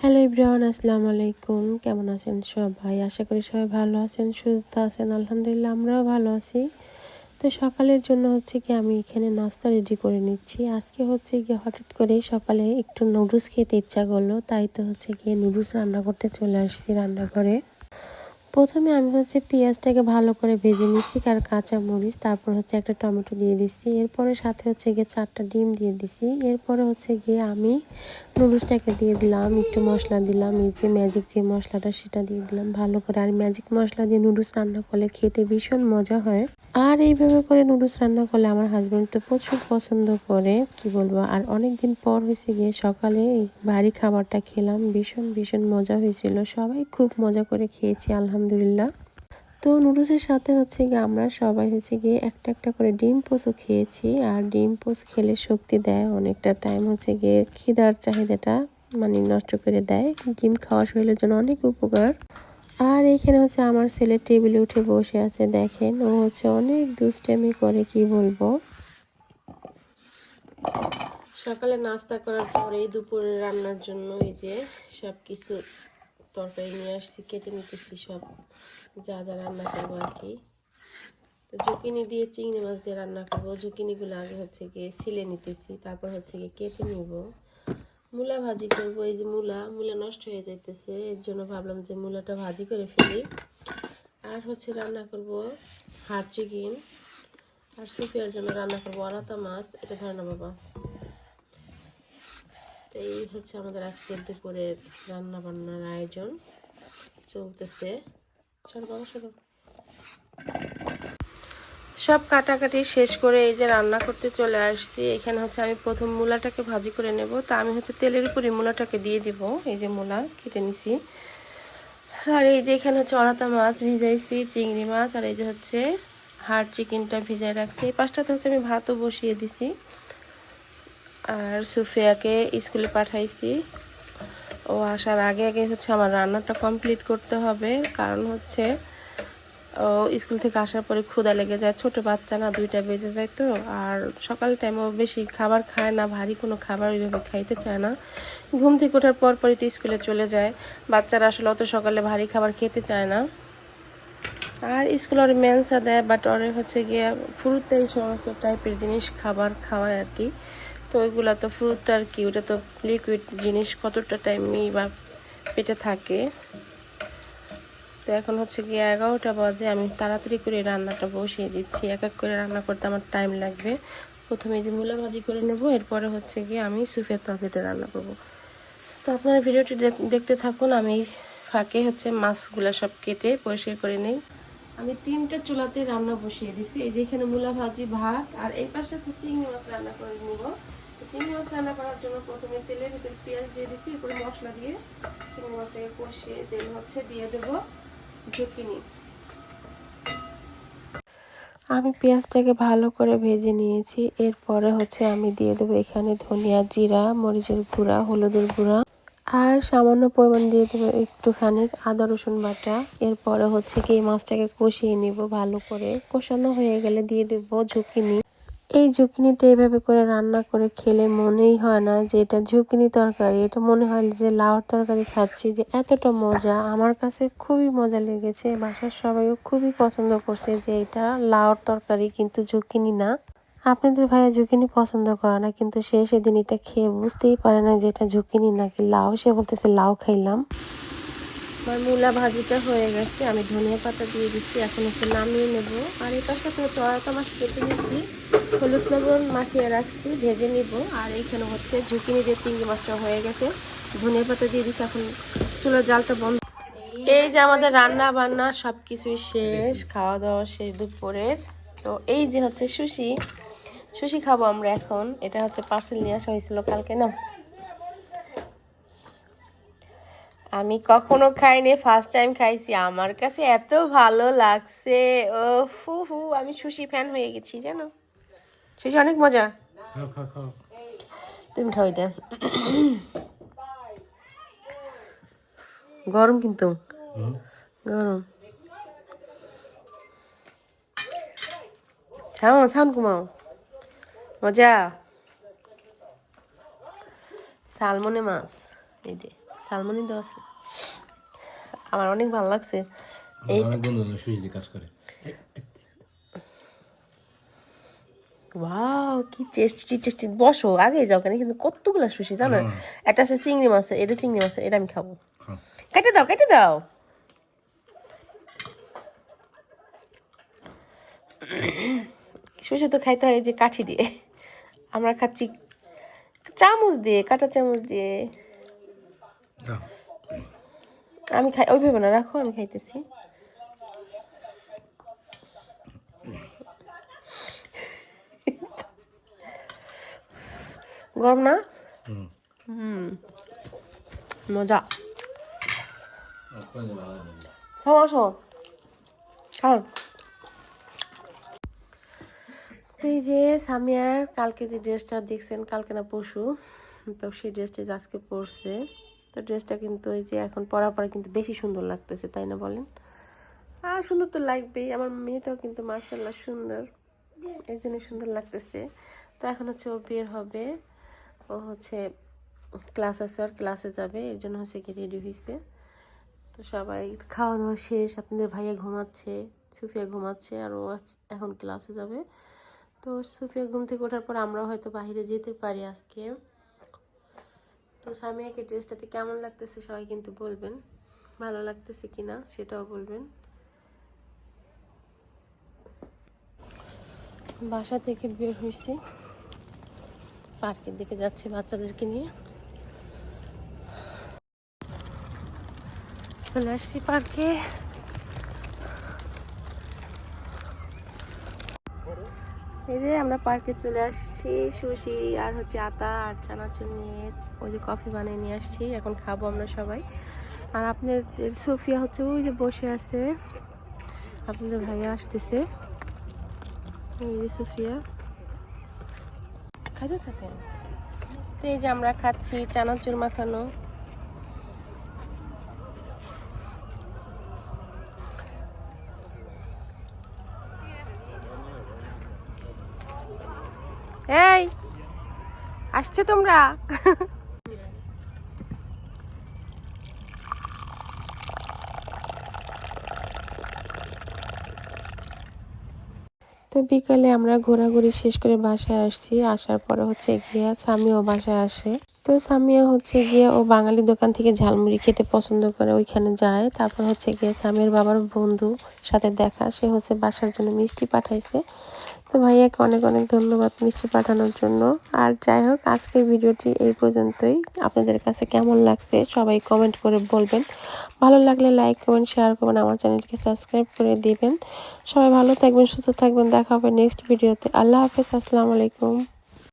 Hello everyone, আসসালামু আলাইকুম। কেমন আছেন সবাই? আশা করি সবাই ভালো আছেন, সুস্থ আছেন। আলহামদুলিল্লাহ আমরাও ভালো আছি। তো সকালের জন্য হচ্ছে কি আমি এখানে নাস্তা রেডি করে নিচ্ছি। আজকে হচ্ছে গিয়ে হঠাৎ করে সকালে একটু নুডলস খেতে ইচ্ছা করলো, তাই তো হচ্ছে গিয়ে নুডলস রান্না করতে চলে আসছি রান্নাঘরে। প্রথমে আমি হচ্ছে পেঁয়াজটাকে ভালো করে ভেজে নিচ্ছি আর কাঁচা মরিচ, তারপর হচ্ছে একটা টমেটো দিয়ে দিচ্ছি, এরপরে সাথে হচ্ছে গিয়ে 4টা ডিম দিয়ে দিছি। এরপরে হচ্ছে গিয়ে আমি নুডলসটাকে দিয়ে দিলাম, একটু মশলা দিলাম, এই যে ম্যাজিক যে মশলাটা সেটা দিয়ে দিলাম ভালো করে। আর ম্যাজিক মশলা দিয়ে নুডলস রান্না করলে খেতে ভীষণ মজা হয়। আর এইভাবে করে নুডলস রান্না করলে আমার হাজব্যান্ড তো প্রচুর পছন্দ করে, কি বলবো। আর অনেক দিন পর হয়েছে গিয়ে সকালে এই ভারী খাবারটা খেলাম, ভীষণ ভীষণ মজা হয়েছিল। সবাই খুব মজা করে খেয়েছি আলহামদুলিল্লাহ। তো নুডলসের সাথে হচ্ছে গিয়ে আমরা সবাই হচ্ছে গিয়ে একটা একটা করে ডিম পোস্টও খেয়েছি। আর ডিম পোস্ট খেলে শক্তি দেয়, অনেকটা টাইম হচ্ছে গিয়ে খিদার চাহিদাটা নষ্ট করে দেয়। ডিম খাওয়া শরীরের জন্য অনেক উপকার। আর এইখানে হচ্ছে আমার ছেলে টেবিলে উঠে বসে আছে, দেখেন ও হচ্ছে অনেক দুষ্টামি করে, কি বলবো। সকালে নাস্তা করার পরে দুপুরে রান্নার জন্য এই যে সব কিছু তরকারি নিয়ে আসছি, কেটে নিতেছি সব যা যা রান্না করবো আর কি। তো জুকিনি দিয়ে চিংড়ি মাছ দিয়ে রান্না করবো। জুকিনিগুলো আগে হচ্ছে গিয়ে ছিলে নিতেছি, তারপর হচ্ছে গিয়ে কেটে নিব। মূলা ভাজি করবো। এই যে মূলা নষ্ট হয়ে যাইতেছে, এর জন্য ভাবলাম যে মূলাটা ভাজি করে ফেলি। আর হচ্ছে রান্না করব হাড় চিকেন। আর সুপিয়ার জন্য রান্না করবো আলাতা মাছ। এটা ধরে না বাবা। তো এই হচ্ছে আমাদের আজকের দুপুরের রান্না বান্নার আয়োজন চলতেছে। চল বাবা শুরু। সব কাটাকাটি শেষ করে এই যে রান্না করতে চলে আসছি। এখানে হচ্ছে আমি প্রথম মূলাটাকে ভাজি করে নেব। তা আমি হচ্ছে তেলের উপরে মূলাটাকে দিয়ে দিব। এই যে মূলা কেটে নিছি। আর এই যে এখানে হচ্ছে অরাতা মাছ ভিজাইছি, চিংড়ি মাছ, আর এই যে হচ্ছে হাড় চিকেনটা ভিজাই রাখছি। এই পাশটাতে হচ্ছে আমি ভাতও বসিয়ে দিছি। আর সুফিয়াকে স্কুলে পাঠাইছি। ও আসার আগে আগে হচ্ছে আমার রান্নাটা কমপ্লিট করতে হবে, কারণ হচ্ছে ও স্কুল থেকে আসার পরে ক্ষুধা লেগে যায়। ছোট বাচ্চা না, 2টা বেজে যায়। তো আর সকাল টাইমও বেশি খাবার খায় না, ভারী কোনো খাবার ওইভাবে খাইতে চায় না। ঘুম থেকে ওঠার পর পরই তো স্কুলে চলে যায়। বাচ্চারা আসলে অত সকালে ভারী খাবার খেতে চায় না। আর স্কুল ওর মেন্সা দেয়, বাট ওরে হচ্ছে গিয়ে ফ্রুট এই সমস্ত টাইপের জিনিস খাবার খাওয়ায় আর কি। তো ওইগুলো তো ফ্রুট আর কি, ওটা তো লিকুইড জিনিস, কতটা টাইমই বা পেটে থাকে। তো এখন হচ্ছে গিয়ে 11টা বাজে, আমি তাড়াতাড়ি করে রান্নাটা বসিয়ে দিচ্ছি। এক এক করে রান্না করতে আমার টাইম লাগবে। প্রথমে যে মূলা ভাজি করে নেব, এরপরে হচ্ছে গিয়ে আমি সুফের তরকারিতে রান্না করব। তো আপনারা ভিডিওটি দেখতে থাকুন। আমি ফাঁকে হচ্ছে মাছগুলো সব কেটে পরিষ্কার করে নিই। আমি 3টা চুলাতে রান্না বসিয়ে দিছি। এই যে এখানে মূলা ভাজি, ভাত, আর এই পাশে চিংড়ি মাছ রান্না করে নিব। চিংড়ি মাছ রান্না করার জন্য প্রথমে তেলের ভিতরে পেঁয়াজ দিয়ে দিছি, এরপরে মশলা দিয়ে চিংড়ি মাছটাকে কষিয়ে দেন হচ্ছে দিয়ে দেবো ঝুঁকিনি। আমি পেঁয়াজটাকে ভালো করে ভেজে নিয়েছি। এরপরে হচ্ছে আমি দিয়ে দেবো এখানে ধনিয়া, জিরা, মরিচের গুঁড়া, হলুদের গুঁড়া, আর সামান্য পরিমাণ দিয়ে দেবো একটুখানি আদা রসুন বাটা। এরপরে হচ্ছে কি এই মাছটাকে কষিয়ে নিব ভালো করে। কষানো হয়ে গেলে দিয়ে দেবো ঝুঁকিনি। এই ঝুঁকিনিটা এইভাবে করে রান্না করে খেলে মনেই হয় না যে এটা ঝুঁকিনি তরকারি, এটা মনে হয় যে লাউর তরকারি খাচ্ছি। যে এতটা মজা, আমার কাছে খুবই মজা লেগেছে। বাসার সবাইও খুবই পছন্দ করছে যে এটা লাউর তরকারি কিন্তু ঝুঁকিনি না। আপনাদের ভাইয়া ঝুঁকিনি পছন্দ করে না, কিন্তু সে সেদিন এটা খেয়ে বুঝতেই পারে না যে এটা ঝুঁকিনি নাকি লাউ। সে বলতেছে লাউ খাইলাম। আমার মূলা ভাজিটা হয়ে গেছে, আমি ধনিয়া পাতা দিয়ে দিচ্ছি। এখন হচ্ছে নামিয়ে নেব। আর এটার সাথে হচ্ছে অরাতা মাছ কেটে নিচ্ছি, হলুদ লবণ মাখিয়ে রাখছি, ভেজে নিব। আর এইখানে হচ্ছে ঝুঁকিনি দিয়ে চিংড়ি মাছটা হয়ে গেছে, ধনিয়া পাতা দিয়ে দিচ্ছি। এখন চুলার জালটা বন্ধ। এই যে আমাদের রান্না বান্না সব কিছুই শেষ, খাওয়া দাওয়া শেষ দুপুরের। তো এই যে হচ্ছে সুশি, সুশি খাবো আমরা এখন। এটা হচ্ছে পার্সেল নিয়ে আসা হয়েছিল কালকে না, আমি কখনো খাইনি, ফার্স্ট টাইম খাইছি। আমার কাছে এত ভালো লাগছে, ও ফু ফু, আমি সুশি ফ্যান হয়ে গেছি জানো। সুশি অনেক মজা। তুমি খাও এটা। গরম কিন্তু, গরম। ছাও ছাউন কুমাও, মজা। সালমনে মাছ এই যে সালমনি দেওয়া আছে। আমার অনেক ভালো লাগছে। এই অনেক বন্ধু সুইচ কাজ করে। ওয়াও কি টেস্টি টেস্টি। বসো আগে যাও কেন, কিন্তু কতগুলো সুশি জানো। একটা আছে চিংড়ি মাছ, এটা চিংড়ি মাছ, এটা আমি খাবো। কেটে দাও কেটে দাও। সুশি তো খাইতে হয় যে কাঠি দিয়ে, আমরা খাচ্ছি চামচ দিয়ে, কাটা চামচ দিয়ে। আমি খাই ওইভাবে না, রাখো আমি খাইতেছি। গরম না? মজা। সব আসো খাও। তো এই যে সামিয়ার কালকে যে ড্রেসটা দেখছেন, কালকে না পরশু, তো সেই ড্রেসটা আজকে পরছে। তো ড্রেসটা কিন্তু এই যে এখন পরার পরে কিন্তু বেশি সুন্দর লাগতেছে, তাই না বলেন? আর সুন্দর তো লাগবেই, আমার মেয়েটাও কিন্তু মার্শাল্লাহ সুন্দর, এই জন্য সুন্দর লাগতেছে। তো এখন হচ্ছে ও বের হবে, ও হচ্ছে ক্লাস আছে আর ক্লাসে যাবে, এর জন্য হচ্ছে কি রেডি হয়েছে। তো সবাই খাওয়া দাওয়া শেষ, আপনাদের ভাইয়া ঘুমাচ্ছে, সুফিয়া ঘুমাচ্ছে, আর ও এখন ক্লাসে যাবে। তো সুফিয়া ঘুম থেকে ওঠার পর আমরাও হয়তো বাইরে যেতে পারি আজকে। তো সামিয়াকে ড্রেসটাতে কেমন লাগতেছে সবাই কিন্তু বলবেন, ভালো লাগতেছে কিনা সেটাও বলবেন। বাসা থেকে বের হয়েছি, পার্কের দিকে যাচ্ছি বাচ্চাদেরকে নিয়ে। চলে আসছি পার্কে। এই যে আমরা পার্কে চলে আসছি, সুশি আর হচ্ছে আতা আর চানাচুর নিয়ে ওই যে কফি বানিয়ে নিয়ে আসছি, এখন খাবো আমরা সবাই। আর আপনাদের সোফিয়া হচ্ছে ওই যে বসে আছে, আপনাদের ভাইয়া আসতেছে। এই যে সোফিয়া খাইতে থাকেন। তো এই যে আমরা খাচ্ছি চানাচুর মাখানো। এই আসছে তোমরা? তো বিকালে আমরা ঘোরাঘুরি শেষ করে বাসায় আসছি, আসার পরে হচ্ছে গিয়া সামিও বাসায় আসে। তো সামিয়া হচ্ছে গিয়ে ও বাঙালি দোকান থেকে ঝালমুড়ি খেতে পছন্দ করে, ওইখানে যায়। তারপর হচ্ছে গিয়ে সামিয়ার বাবার বন্ধু সাথে দেখা, সে হচ্ছে বাসার জন্য মিষ্টি পাঠাইছে। তো ভাইয়াকে অনেক অনেক ধন্যবাদ মিষ্টি পাঠানোর জন্য। আর যাই হোক, আজকের ভিডিওটি এই পর্যন্তই। আপনাদের কাছে কেমন লাগছে সবাই কমেন্ট করে বলবেন, ভালো লাগলে লাইক কমেন্ট শেয়ার করবেন, আমার চ্যানেলকে সাবস্ক্রাইব করে দিবেন। সবাই ভালো থাকবেন, সুস্থ থাকবেন, দেখা হবে নেক্সট ভিডিওতে। আল্লাহ হাফেজ, আসসালামু আলাইকুম।